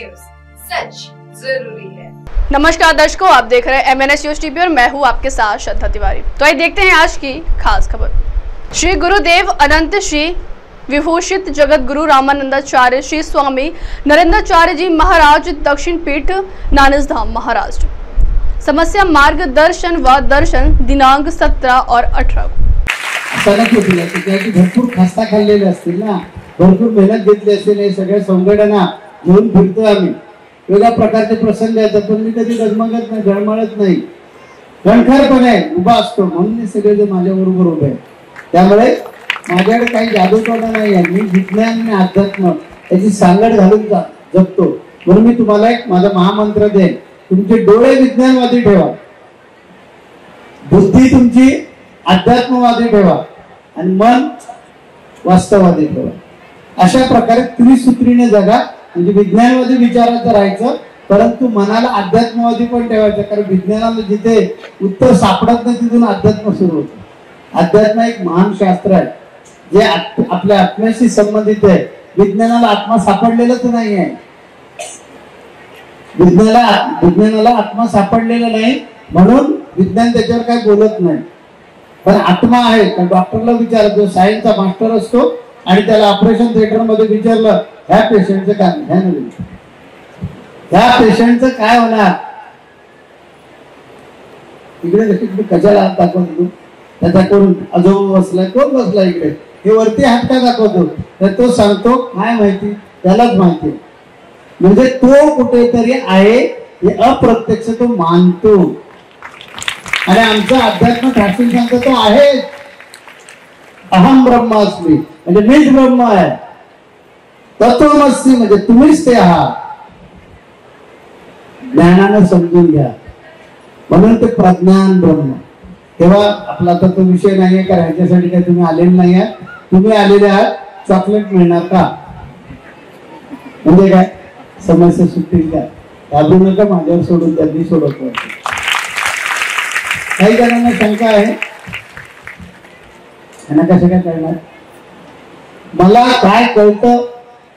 News, सच जरूरी है। नमस्कार दर्शकों, आप देख रहे हैं MNS न्यूज टीवी और मैं हूं आपके साथ श्रद्धा तिवारी। तो आइए देखते हैं आज की खास खबर। श्री गुरुदेव अनंत श्री विभूषित जगत गुरु रामानंदाचार्य श्री स्वामी नरेंद्राचार्य जी महाराज दक्षिण पीठ नानसधाम महाराष्ट्र समस्या मार्गदर्शन व दर्शन दिनांक 17 और 18 भरपूर खस्ता खाल्लेले असतील ना, भरपूर मेहनत घेतली असेल, हे सगळ्या संघटना घेऊन फिरतो आम्ही। वेगळ्या प्रकारचे प्रसंग येतात, पण मी कधी डगमगत नाही, डळमळत नाही, कणखरपणे उभा असतो। म्हणून हे सगळे जे माझ्या बरोबर उभे आहेत, त्यामुळे माझ्याकडे काही जादूटोणा नाही आहे। मी विज्ञान आणि अध्यात्म याची सांगड घालून जगतो। म्हणून मी तुम्हाला एक माझा महामंत्र देईन, तुमचे डोळे विज्ञानवादी ठेवा, बुद्धी तुमची अध्यात्मवादी ठेवा आणि मन वास्तववादी ठेवा। अशा प्रकारे त्रिसूत्रीने जगा, म्हणजे विज्ञानवादी विचाराचं राहायचं, परंतु मनाला अध्यात्मवादी पण ठेवायचं। कारण विज्ञानाला जिथे उत्तर सापडत नाही तिथून अध्यात्म सुरू होतं। अध्यात्म एक महान शास्त्र आहे जे आपल्या आत्म्याशी संबंधित आहे। विज्ञानाला आत्मा सापडलेलाच नाही आहे, विज्ञानाला आत्मा सापडलेला नाही, म्हणून विज्ञान त्याच्यावर काही बोलत नाही। पण आत्मा आहे, तर डॉक्टरला विचारा, जो सायन्सचा मास्टर असतो आणि त्याला ऑपरेशन थिएटर मध्ये विचारलं, ह्या पेशंटचं काय, ह्या पेशंटचं काय होणार, इकडे कशाला हात दाखवतो, त्याच्याकडून आजोबा बसलाय, कोण बसला इकडे, हे वरती हात का दाखवतो, तर तो सांगतो काय माहिती, त्यालाच माहिती। म्हणजे तो कुठेतरी आहे हे अप्रत्यक्ष तो मानतो। आणि आमचं अध्यात्म ठाकून सांगतो तो आहे, अहम ब्रह्मास्मी म्हणजे मीच ब्रह्म आहे, तत्वमसी म्हणजे तुम्हीच ते आहात। ज्ञानानं समजून घ्या, म्हणून ते प्रज्ञान ब्रह्म। तेव्हा आपला तर तो विषय नाहीये का ह्याच्यासाठी काही तुम्ही आलेले नाही आहात, तुम्ही आलेले आहात चॉकलेट मिळणार का, म्हणजे काय समस्या सुटतील का, घाबरू नका, माझ्यावर सोडून त्यांनी सोडत। काही जणांना शंका आहे, यांना कसं काय करणार, मला काय कळतं,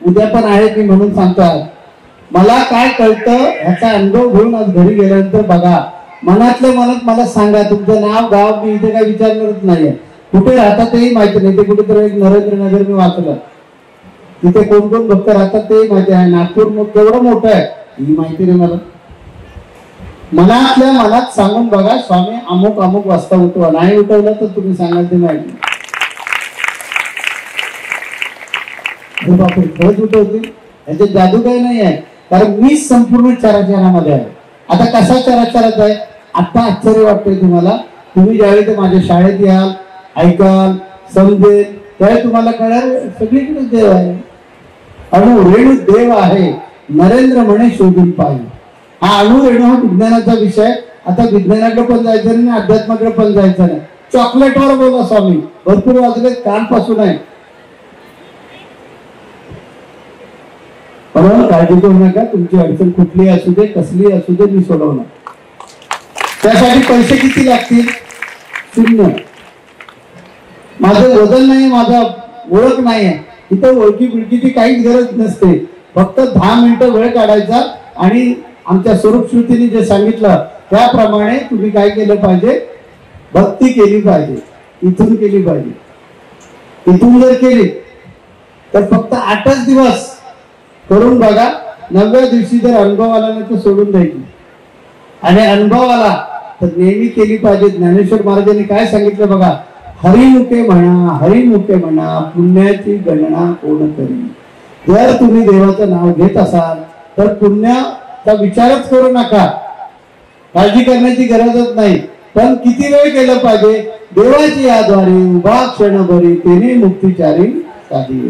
उद्या पण आहे की म्हणून सांगतात, मला काय कळतं ह्याचा अनुभव घेऊन आज घरी गेल्यानंतर बघा, मनातल्या मनात मला सांगा, तुमचं नाव गाव मी इथे काही विचारणारच नाहीये, कुठे राहतात तेही माहिती नाही, ते कुठेतरी एक नरेंद्रनगर मी वाचलं, तिथे कोण कोण भक्त राहतात तेही माहिती आहे, नागपूर केवढं मोठं आहे ही माहिती नाही मला। मनातल्या मनात सांगून बघा, स्वामी अमुक अमुक वाजता उठवा, नाही उठवलं तर तुम्ही सांगाल ते माहिती, बापरे खरंच उठवतील, याचे जादू काही नाही आहे, कारण मी संपूर्ण चराचरामध्ये आहे। आता कसा चराचरात आहे, आता आश्चर्य वाटतंय तुम्हाला, तुम्ही ज्यावेळी ते माझ्या शाळेत याल, ऐकाल, समजेल, त्यावेळी तुम्हाला कळेल सगळीकडे देव आहे, अणु रेणू देव आहे, नरेंद्र म्हणे शोधून पाहिजे। हा अणु रेणू हा विज्ञानाचा विषय, आता विज्ञानाकडे पण जायचं नाही, अध्यात्माकडे पण जायचं नाही। चॉकलेटवर बोला स्वामी, भरपूर वाजले कालपासून आहे, पण काळजी करू नका, तुमची अडचण कुठली असू दे, कसली असू दे, मी सोडवणार। त्यासाठी पैसे किती लागतील, 0। माझं वजन नाही, माझा ओळख नाही आहे, इथं ओळखी बिळखीची काहीच गरज नसते, फक्त 10 मिनिटं वेळ काढायचा आणि आमच्या स्वरूप श्रुतीने जे सांगितलं त्याप्रमाणे तुम्ही काय केलं पाहिजे, भक्ती केली पाहिजे, इथून केली पाहिजे। इथून जर केली तर फक्त 8च दिवस करून बघा, 9व्या दिवशी जर अनुभव आला ना तर सोडून द्यायची, आणि अनुभव आला तर नेहमी केली पाहिजे। ज्ञानेश्वर महाराजांनी काय सांगितलं बघा, हरिमुखे म्हणा पुण्याची गणना कोण करी। जर तुम्ही देवाचं नाव घेत असाल तर पुण्याचा विचारच करू नका, काळजी करण्याची गरजच नाही, पण किती वेळ केलं पाहिजे, देवाची याद्वारे उभा क्षणभरी तेने मुक्तिचारी साधी।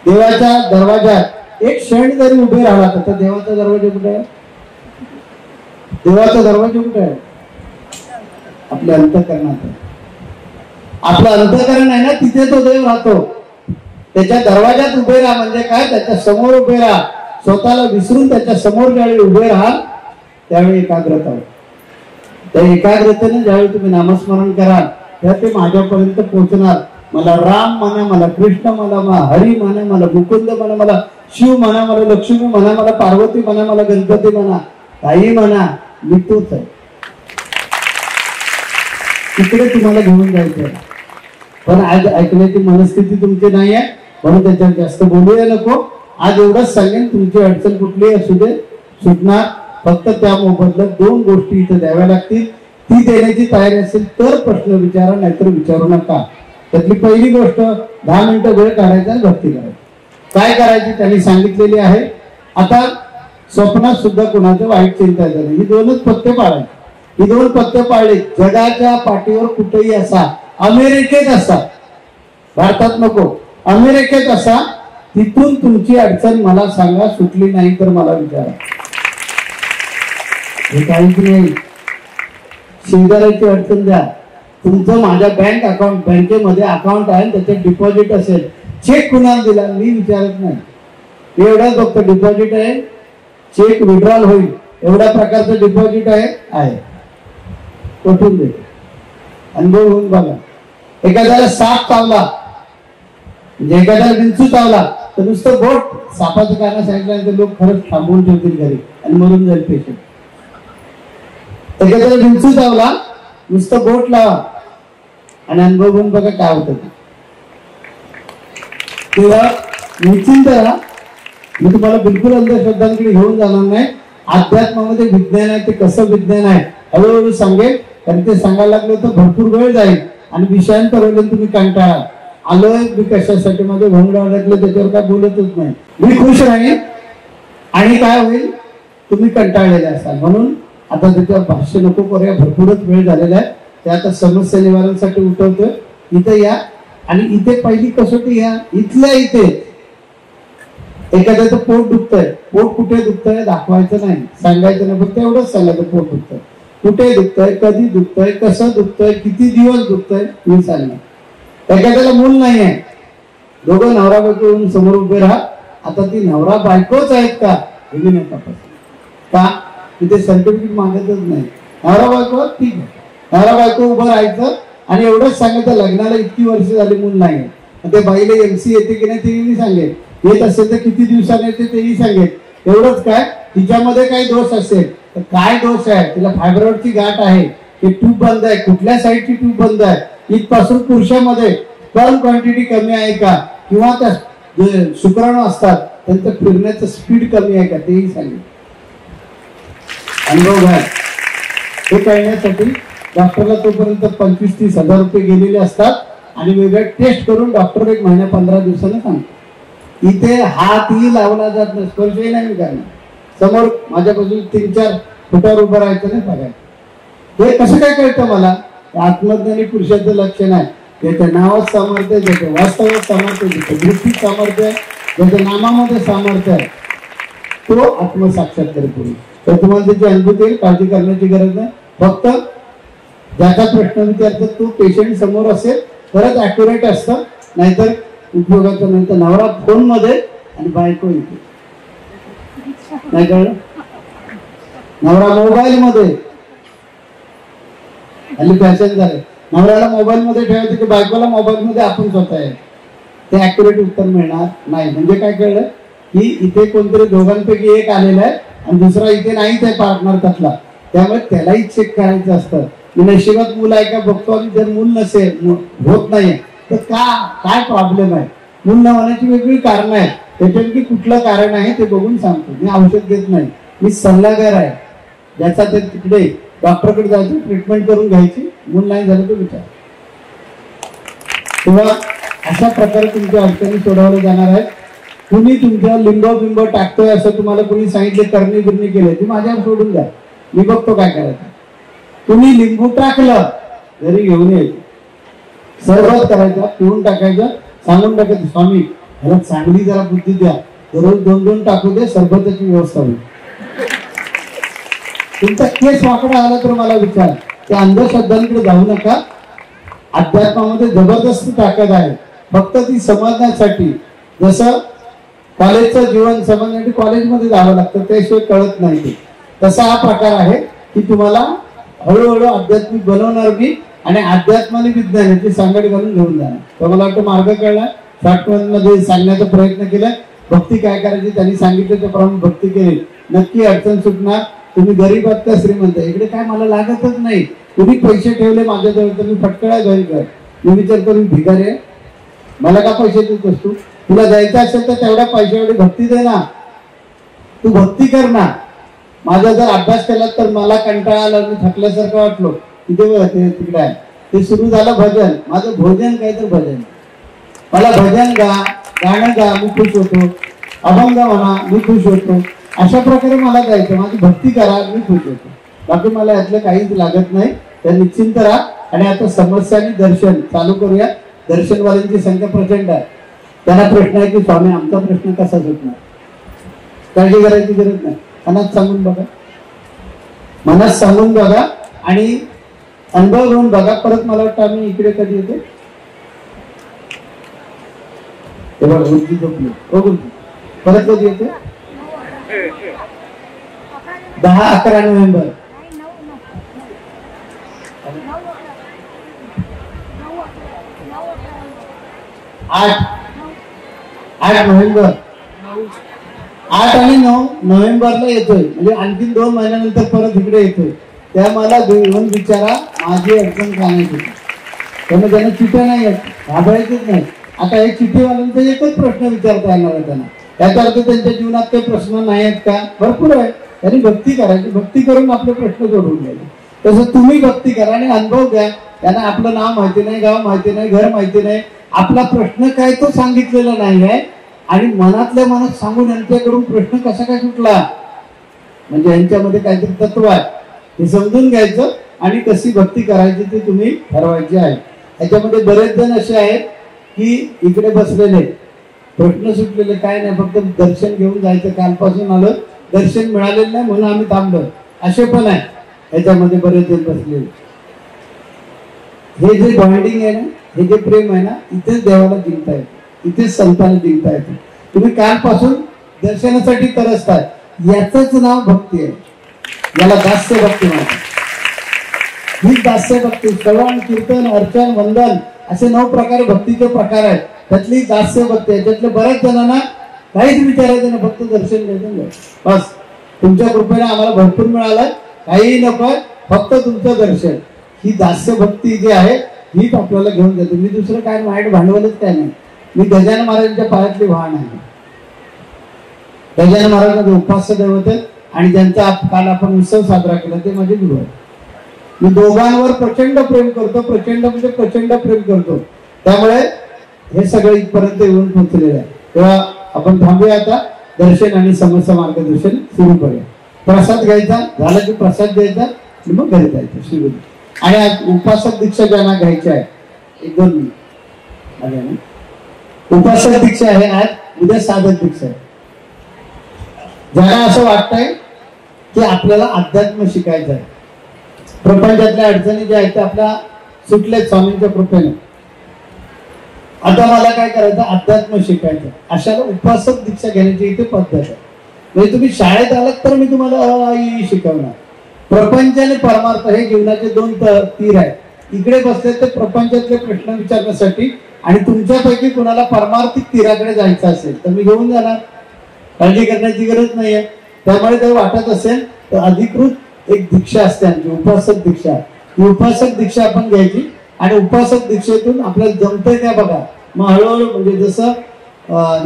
देवाच्या दरवाजात एक क्षण जरी उभे राहिला तर देवाचा दरवाजा कुठे आहे, देवाचा दरवाजा कुठे आहे, आपल्या अंतःकरणात। आपलं अंतःकरण आहे ना, तिथे तो देव राहतो, त्याच्या दरवाजात उभे राहा, म्हणजे काय, त्याच्या समोर उभे राहा, स्वतःला विसरून त्याच्या समोर ज्यावेळी उभे राहाल त्यावेळी एकाग्रता होईल। त्या एकाग्रतेने ज्यावेळी तुम्ही नामस्मरण कराल तेव्हा ते माझ्यापर्यंत पोहोचणार। मला राम म्हणा, मला कृष्ण म्हणा, मला हरी म्हणा, मला मुकुंद म्हणा, मला शिव म्हणा, मला लक्ष्मी म्हणा, मला पार्वती म्हणा, मला गणपती म्हणा, काही म्हणा, मी तोच आहे. तिकडे तुम्हाला घेऊन जायचं. पण आज ऐकण्याची मनस्थिती तुमची नाही आहे, म्हणून त्याच्यात जास्त बोलूया नको. आज एवढंच सांगेन, तुमची अडचण कुठली असू दे सुटणार. फक्त त्या मोबदल्यात 2 गोष्टी इथे द्याव्या लागतील. ती देण्याची तयारी असेल तर प्रश्न विचारा, नाहीतर विचारू नका. त्यातली पहिली गोष्ट 10 मिनिटं वेळ काढायचा, भक्ती करायची. काय करायची त्यांनी सांगितलेली आहे. आता स्वप्नात सुद्धा कोणाचं वाईट चिंता झाली. ही 2च पथ्य पाळायची. ही 2 पथ्य पाळली. जगाच्या पाठीवर कुठेही असा, अमेरिकेत असा, भारतात नको, अमेरिकेत असा, तिथून तुमची अडचण मला सांगा, सुटली नाही तर मला विचारा. हे काहीच नाही. शेजाऱ्याची अडचण द्या. तुमचं माझ्या बँक अकाउंट, बँकेमध्ये अकाउंट आहे, त्याच्यात डिपॉझिट असेल, चेक कुणाला दिला मी विचारत नाही. एवढं फक्त डिपॉझिट आहे, चेक विड्रॉल होईल एवढ्या प्रकारचं डिपॉझिट आहे, कुठून दे, अनुभव होऊन बघा. एखाद्याला साप चावला, म्हणजे एखाद्याला विंचू चावला, तर नुसतं बोट सापाचं कारण सांगितल्यानंतर लोक खरंच थांबवून ठेवतील घरी आणि मरून जाईल पेशंट. एखाद्याला विंचू चावला, नुसतं बोट लावा आणि अनुभव घेऊन बघा काय होतं. तेव्हा निश्चिंत राहा. मी तुम्हाला बिलकुल अंधश्रद्धांकडे घेऊन जाणार नाही. अध्यात्मामध्ये विज्ञान आहे, ते कसं विज्ञान आहे हळूहळू सांगेल. कारण ते सांगायला लागलं तर भरपूर वेळ जाईल आणि विषयांतर होईल, तुम्ही कंटाळा. आलोय मी कशासाठी, माझे भंगडा अडकले, त्याच्यावर काय बोलतच नाही. मी खुश राहील आणि काय होईल, तुम्ही कंटाळलेले असाल. म्हणून आता त्याच्यावर भाष्य नको करूया, भरपूरच वेळ झालेला आहे. ते आता समस्या निवारणासाठी उठवतोय. इथे या आणि इथे पहिली कसोटी घ्या. इथल्या इथे एखाद्याचं पोट दुखतंय, पोट कुठे दुखतंय दाखवायचं नाही, सांगायचं नाही, फक्त एवढंच सांगायचं पोट दुखतंय, कुठे दुखतंय, कधी दुखतंय, कसं दुखतंय, किती दिवस दुखतंय मी सांगणार. एखाद्याला मूल नाही आहे, दोघं नवरा बायको येऊन समोर उभे राहा. आता ती नवरा बायकोच आहेत का हे मी नाही तपास का, तिथे सर्टिफिकेट मागतच नाही. नवरा बायको ठीक आहे, नवरा बायको उभं राहायचं आणि एवढंच सांगायचं लग्नाला इतकी वर्ष झाली मूल नाही. ते बाईला MC येते की नाही तेही सांगेल, येत असेल तर किती दिवसाने येते तेही सांगेल. एवढंच काय, तिच्यामध्ये काही दोष असेल तर काय दोष आहे, तिला फायब्रॉइडची गाठ आहे, ते ट्यूब बंद आहे, कुठल्या साईडची ट्यूब बंद आहे, इथपासून पुरुषामध्ये स्पर्म क्वांटिटी कमी आहे का, किंवा त्या जे शुक्राणू असतात त्यांचं फिरण्याचं स्पीड कमी आहे का तेही सांगेल. अनुभव घ्या. हे कळण्यासाठी डॉक्टरला तोपर्यंत 25-30 हजार रुपये गेलेले असतात आणि वेगळे टेस्ट करून डॉक्टर 1 महिना 15 दिवसानं सांगतो. इथे हातही लावला जात नाही, स्पर्शही नाही करणार. समोर माझ्यापासून 3-4 फुटावर उभं राहायचं नाही बघायचं. हे कसं काय कळतं मला, आत्मज्ञानी पुरुषाचं लक्षण आहे. ज्याच्या नावात सामर्थ्य, ज्याच्या वास्तवात सामर्थ्य, ज्याच्या दृष्टीत सामर्थ्य आहे, ज्याच्या नामामध्ये सामर्थ्य आहे, तो आत्मसाक्षात्कार पुरुष. तर तुम्हाला त्याची अनुभूती येईल, काळजी करण्याची गरज नाही. फक्त ज्याचा प्रश्न विचारतात तो पेशंट समोर असेल तरच ऍक्युरेट असतं, नाहीतर उपयोगाचं नाही. तर नवरा फोन मध्ये आणि बायको इथे, नाही कळलं, नवरा मोबाईल मध्ये. आणि फॅशन झाले, नवऱ्याला मोबाईल मध्ये ठेवायचं की बायकोला मोबाईल मध्ये आपण स्वतः आहे, ते ऍक्युरेट उत्तर मिळणार नाही. म्हणजे काय कळलं की इथे कोणतरी दोघांपैकी एक आलेला आहे आणि दुसरा इथे नाहीच आहे पार्टनर त्यातला, त्यामुळे त्यालाही चेक करायचं असतं. नशिबात मूल आहे का बघतो, आणि जर मूल नसेल, होत नाही तर काय प्रॉब्लेम आहे. मूल न होण्याची वेगळी कारण आहेत, त्याच्यापैकी कुठलं कारण आहे ते बघून सांगतो. मी औषध देत नाही, मी सल्लागार आहे. ज्याचा ते तिकडे डॉक्टरकडे जायचं, ट्रीटमेंट करून घ्यायची, मूल नाही झालं तर विचार. तेव्हा अशा प्रकारे तुमच्या अडचणी सोडवल्या जाणार आहेत. कुणी तुमच्या लिंब टाकतोय असं तुम्हाला कुणी सांगितले, करणी बिरणी केले, ती माझ्यावर सोडून द्या, मी बघतो काय करायचं. तुम्ही लिंबू टाकलं घरी घेऊन यायचं, सरबत करायचं, पिऊन टाकायचं, सांगून टाकायचं स्वामी ह्याला चांगली जरा बुद्धी द्या, दररोज 2-2 टाकू दे, सरबताची व्यवस्था होईल. तुमचा केस वाकडा आला तर मला विचार. त्या अंधश्रद्धांकडे जाऊ नका. अध्यात्मामध्ये जबरदस्त ताकद आहे, फक्त ती समजण्यासाठी. जसं कॉलेजचं जीवन समजण्यासाठी कॉलेजमध्ये जावं लागतं, त्याशिवाय कळत नाही ते. तसा हा प्रकार आहे की तुम्हाला हळूहळू आध्यात्मिक बनवणार मी आणि अध्यात्म आणि विज्ञानाची सांगड घालून घेऊन जाणार. तर मला वाटतं मार्ग कळला. शॉर्टमध्ये सांगण्याचा प्रयत्न केला. भक्ती काय करायची त्यांनी सांगितलं त्याप्रमाणे भक्ती केली. नक्की अडचण सुटणार. तुम्ही गरीब आहात का श्रीमंत? इकडे काय मला लागतच नाही. तुम्ही पैसे ठेवले माझ्याजवळ तर मी फटकळा घरी कर. मी विचारतो मी भिकारी आहे, मला का पैसे देत असतो? तुला जायचं असेल तर तेवढ्या पैशाएवढी भक्ती दे ना. तू भक्ती कर ना. माझा जर अभ्यास केला तर मला कंटाळा आला, मी थकल्यासारखं वाटलो. तिकडे आहे ते सुरू झालं भजन. माझं भोजन काय तर भजन. मला भजन गा, गाणं गा, मी खुश होतो. अभंग म्हणा, मी खुश होतो. अशा प्रकारे मला जायचं. माझी भक्ती करा, मी खुश होतो. बाकी मला यातलं काहीच लागत नाही. तर निश्चिंत राहा. आणि आता समस्या आणि दर्शन चालू करूया. दर्शनवाल्यांची संख्या प्रचंड आहे. त्यांना प्रश्न आहे की स्वामी आमचा प्रश्न कसा सुटणार? काळजी करायची गरज नाही. मनात सांगून बघा, मनात सांगून बघा आणि अनुभव घेऊन बघा. परत मला वाटतं आम्ही इकडे कधी येतो परत कधी येतो? 10-11 नोव्हेंबर. 8 नोव्हेंबर. 8 आणि 9 नोव्हेंबरला येतोय. म्हणजे आणखी 2 महिन्यानंतर परत इकडे येतोय. त्या मला घेऊन विचारा माझी अडचण काय नाही. त्यामुळे त्यांना चिठ्ठ्या नाही आहेत, घाबरायचीच नाही. आता एक चिठ्ठीवाल्यांचा एकच प्रश्न विचारता येणार आहे त्यांना. याचा अर्थ त्यांच्या जीवनात काही प्रश्न नाही आहेत का? भरपूर आहे. त्यांनी भक्ती करायची. भक्ती करून आपले प्रश्न सोडवून घ्यायचे. तसं तुम्ही भक्ती करा आणि अनुभव घ्या. त्यांना आपलं नाव माहिती नाही, गाव माहिती नाही, घर माहिती नाही, आपला प्रश्न काय तो सांगितलेला नाही आहे. आणि मनातल्या मनात सांगून यांच्याकडून प्रश्न कसा काय सुटला म्हणजे यांच्यामध्ये काहीतरी तत्व आहे हे समजून घ्यायचं आणि कशी भक्ती करायची ते तुम्ही ठरवायची आहे. याच्यामध्ये बरेच जण असे आहेत की इकडे बसलेले, प्रश्न सुटलेले काय नाही, फक्त दर्शन घेऊन जायचं. कालपासून आलं, दर्शन मिळालेलं नाही म्हणून आम्ही थांबलो, असे पण आहे. याच्यामध्ये बरेच जण बसलेले. हे जे बॉन्डिंग आहे ना, हे जे प्रेम आहे ना, इथेच देवाला जिंकता येतं, इथेच संतांना जिंकता येतं. तुम्ही कालपासून दर्शनासाठी तरसताय, याचंच नाव भक्ती आहे. याला दास्य भक्ती म्हणतात. ही दास्य भक्ती. श्रवण, कीर्तन, अर्चन, वंदन असे 9 प्रकार भक्तीचे प्रकार आहेत. त्यातली दास्य भक्ती आहे. त्यातल्या बऱ्याच जणांना काहीच विचारायचं नाही, फक्त दर्शन घ्यायचं बस. तुमच्या कृपेने आम्हाला भरपूर मिळालं, काही नको, फक्त तुमचं दर्शन. ही दास्य भक्ती जी आहे हीच आपल्याला घेऊन जाते. मी दुसरं काय माझ्याकडे भांडवलच काय नाही. मी गजानन महाराजांच्या पायातली वाहन आहे. गजानन महाराज उपास्य दैवत आहेत आणि ज्यांचा काल आपण उत्सव साजरा केला ते माझे गुरु आहेत. मी दोघांवर प्रचंड प्रेम करतो, प्रचंड म्हणजे प्रचंड प्रेम करतो. त्यामुळे हे सगळे इथपर्यंत येऊन पोहोचलेले आहे. तेव्हा आपण थांबूया आता. दर्शन आणि समस्या मार्गदर्शन सुरू करूया. प्रसाद घ्यायचा, झाला की प्रसाद द्यायचा आणि मग घरी जायचं श्रीगुरु. आणि आज उपासक दीक्षा ज्यांना घ्यायची आहे, 1-2 मिनिट. उपासक दीक्षा आहे आज, उद्या साधक दीक्षा आहे. ज्यांना असं वाटतंय की आपल्याला अध्यात्म शिकायचं आहे, प्रपंचातल्या अडचणी ज्या आहेत त्या आपल्या सुटलेत स्वामींच्या कृपेने, आता मला काय करायचं, अध्यात्म शिकायचं, अशाला उपासक दीक्षा घेण्याची इथे पद्धत आहे. म्हणजे तुम्ही शाळेत आलात तर मी तुम्हाला शिकवणार. प्रपंच आणि परमार्थ हे जीवनाचे 2 तीर आहेत. इकडे बसले ते प्रपंचातले प्रश्न विचारण्यासाठी, आणि तुमच्यापैकी कुणाला परमार्थिक तीराकडे जायचं असेल तर मी घेऊन जाणार. काळजी करण्याची गरज नाहीये. त्यामुळे जर वाटत असेल तर अधिकृत एक दीक्षा असते आमची, उपासक दीक्षा. ही उपासक दीक्षा आपण घ्यायची आणि उपासक दीक्षेतून आपल्याला जमतंय काय बघा. मग हळूहळू म्हणजे जसं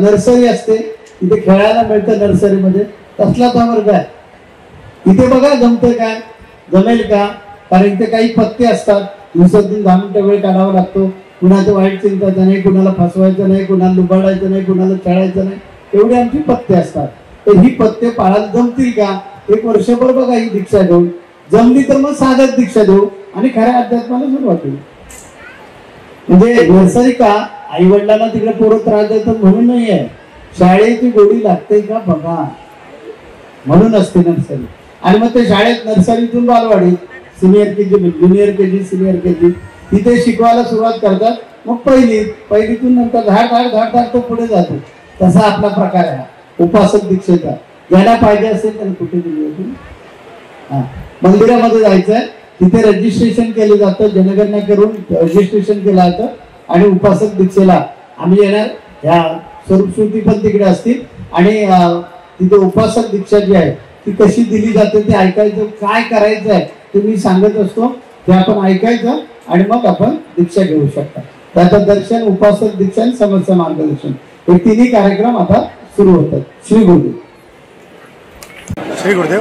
नर्सरी असते, तिथे खेळायला मिळतं नर्सरीमध्ये, तसला तो वर्ग आहे. इथे बघा जमतंय काय, जमेल का, कारण इथे काही पत्ते असतात. दिवसातून 10 मिनिटं वेळ काढावा लागतो. कुणाचं वाईट चिंतायचं नाही, कुणाला फसवायचं नाही, कुणाला लुबाडायचं नाही, कुणाला छळायचं नाही, एवढे आमची पत्ते असतात. तर ही पत्ते पाळायला जमतील का? 1 वर्षभर बघा ही दीक्षा देऊ, जमली तर मग साधक दीक्षा देऊ आणि खऱ्या अध्यात्माला सुरुवात होईल. म्हणजे नर्सरी का, आई वडिलांना तिकडे पोरं त्रास देतात म्हणून नाही आहे, शाळेची गोडी लागते का बघा म्हणून असते नर्सरी. आणि मग ते शाळेत नर्सरीतून बालवाडी, senior KG, junior KG, senior KG तिथे शिकवायला सुरुवात करतात. मग पहिलीतून नंतर धाड तो पुढे जातो. तसा आपला प्रकार आहे उपासक दीक्षेचा. ज्याला पाहिजे असेल त्याला कुठे दिली. मंदिरामध्ये जायचंय, तिथे रजिस्ट्रेशन केलं जातं, जनगणना करून रजिस्ट्रेशन केलं जातं आणि उपासक दीक्षेला आम्ही येणार. ह्या स्वरूपश्रुती पण तिकडे असतील आणि तिथे उपासक दीक्षा जी आहे ती कशी दिली जाते ते ऐकायचं. काय करायचं आहे ते मी सांगत असतो, ते आपण ऐकायचं आणि मग आपण दीक्षा घेऊ शकता. त्याचं दर्शन, उपासक दीक्षा आणि समस्या मार्गदर्शन हे तिन्ही कार्यक्रम आता सुरू होतात. श्री गुरुदेव. श्री गुरुदेव.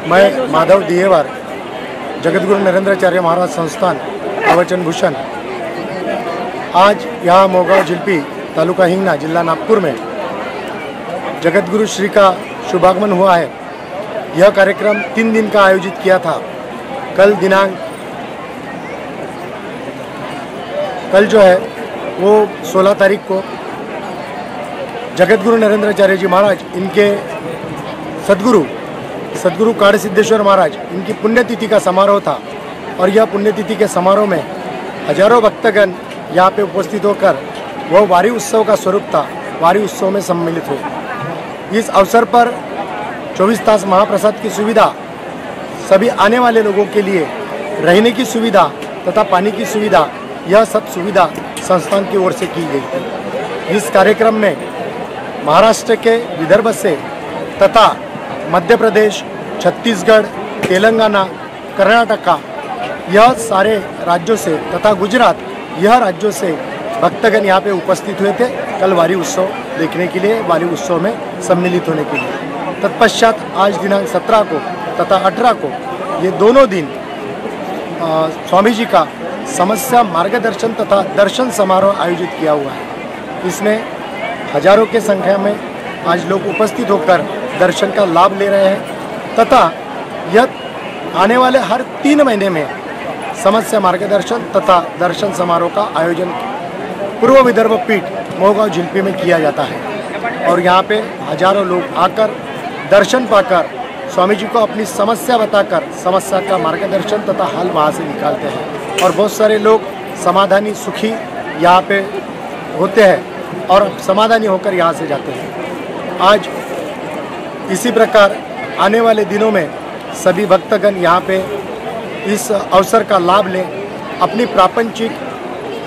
मैं माधव दिएवार, जगतगुरु नरेंद्राचार्य महाराज संस्थान प्रवचन भूषण, आज यहाँ मोगांव जिलपी तालुका हिंगना जिला नागपुर में जगतगुरु श्री का शुभागमन हुआ है. यह कार्यक्रम 3 दिन का आयोजित किया था. कल जो है वो 16 तारीख को जगतगुरु नरेंद्राचार्य जी महाराज, इनके सदगुरु काड़ सिद्धेश्वर महाराज, इनकी पुण्यतिथि का समारोह था. और यह पुण्यतिथि के समारोह में हजारों भक्तगण यहाँ पे उपस्थित होकर वह वारी उत्सव का स्वरूप था, वारी उत्सव में सम्मिलित हुए. इस अवसर पर 24 तास महाप्रसाद की सुविधा, सभी आने वाले लोगों के लिए रहने की सुविधा तथा पानी की सुविधा, यह सब सुविधा संस्थान की ओर से की गई थी. इस कार्यक्रम में महाराष्ट्र के विदर्भ से तथा मध्य प्रदेश, छत्तीसगढ़, तेलंगाना, कर्नाटका, यह सारे राज्यों से तथा गुजरात, यह राज्यों से भक्तगण यहाँ पे उपस्थित हुए थे कल वारी उत्सव देखने के लिए, वारी उत्सव में सम्मिलित होने के लिए. तत्पश्चात आज दिनांक 17 को तथा 18 को ये दोनों दिन स्वामी जी का समस्या मार्गदर्शन तथा दर्शन समारोह आयोजित किया हुआ है. इसमें हजारों की संख्या में आज लोग उपस्थित होकर दर्शन का लाभ ले रहे हैं तथा यह आने वाले हर 3 महीने में समस्या मार्गदर्शन तथा दर्शन समारोह का आयोजन पूर्व विदर्भ पीठ मोगांव जिलपी में किया जाता है. और यहाँ पे हजारों लोग आकर दर्शन पाकर स्वामी जी को अपनी समस्या बताकर समस्या का मार्गदर्शन तथा हल वहाँ से निकालते हैं. और बहुत सारे लोग समाधानी, सुखी यहाँ पे होते हैं और समाधानी होकर यहाँ से जाते हैं. आज इसी प्रकार आने वाले दिनों में सभी भक्तगण यहाँ पे इस अवसर का लाभ लें, अपनी प्रापंचिक,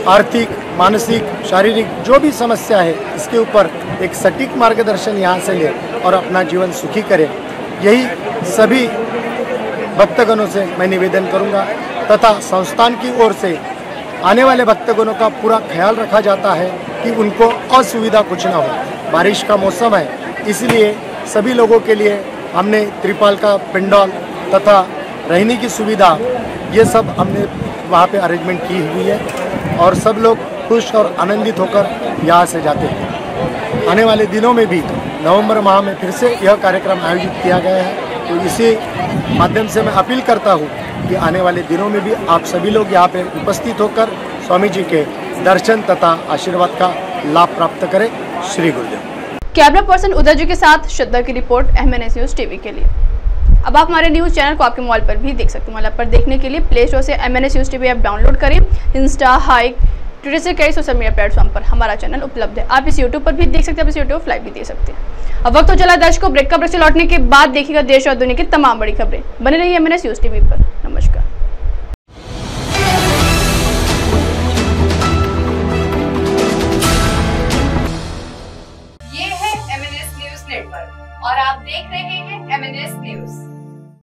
आर्थिक, मानसिक, शारीरिक जो भी समस्या है इसके ऊपर एक सटीक मार्गदर्शन यहाँ से लें और अपना जीवन सुखी करें. यही सभी भक्तगणों से मैं निवेदन करूँगा तथा संस्थान की ओर से आने वाले भक्तगणों का पूरा ख्याल रखा जाता है कि उनको असुविधा कुछ ना हो. बारिश का मौसम है, इसलिए सभी लोगों के लिए हमने त्रिपाल का पंडाल तथा रहने की सुविधा ये सब हमने वहाँ पे अरेंजमेंट की हुई है और सब लोग खुश और आनंदित होकर यहाँ से जाते हैं. आने वाले दिनों में भी नवंबर माह में फिर से यह कार्यक्रम आयोजित किया गया है. तो इसी माध्यम से मैं अपील करता हूँ कि आने वाले दिनों में भी आप सभी लोग यहाँ पे उपस्थित होकर स्वामी जी के दर्शन तथा आशीर्वाद का लाभ प्राप्त करें. श्री गुरुदेव. कैमरा पर्सन उदय जी के साथ श्रद्धा की रिपोर्ट MNS न्यूज टीवी के लिए. अब आप हमारे न्यूज चैनल को आपके मोबाइल पर भी देख सकते हैं. मोबाइल पर देखने के लिए प्ले स्टोर से MNS news TV app download करें. इंस्टा, हाइक, ट्विटर से कई सोशल मीडिया प्लेटफॉर्म पर हमारा चैनल उपलब्ध है. आप इस यूट्यूब पर भी देख सकते हैं, आप इस यूट्यूब लाइव भी देख सकते हैं. अब वक्त तो चला दर्शकों ब्रेक का. ब्रेक से लौटने के बाद देखिएगा देश और दुनिया की तमाम बड़ी खबरें. बने रहिए MNS न्यूज टीवी पर. नमस्कार.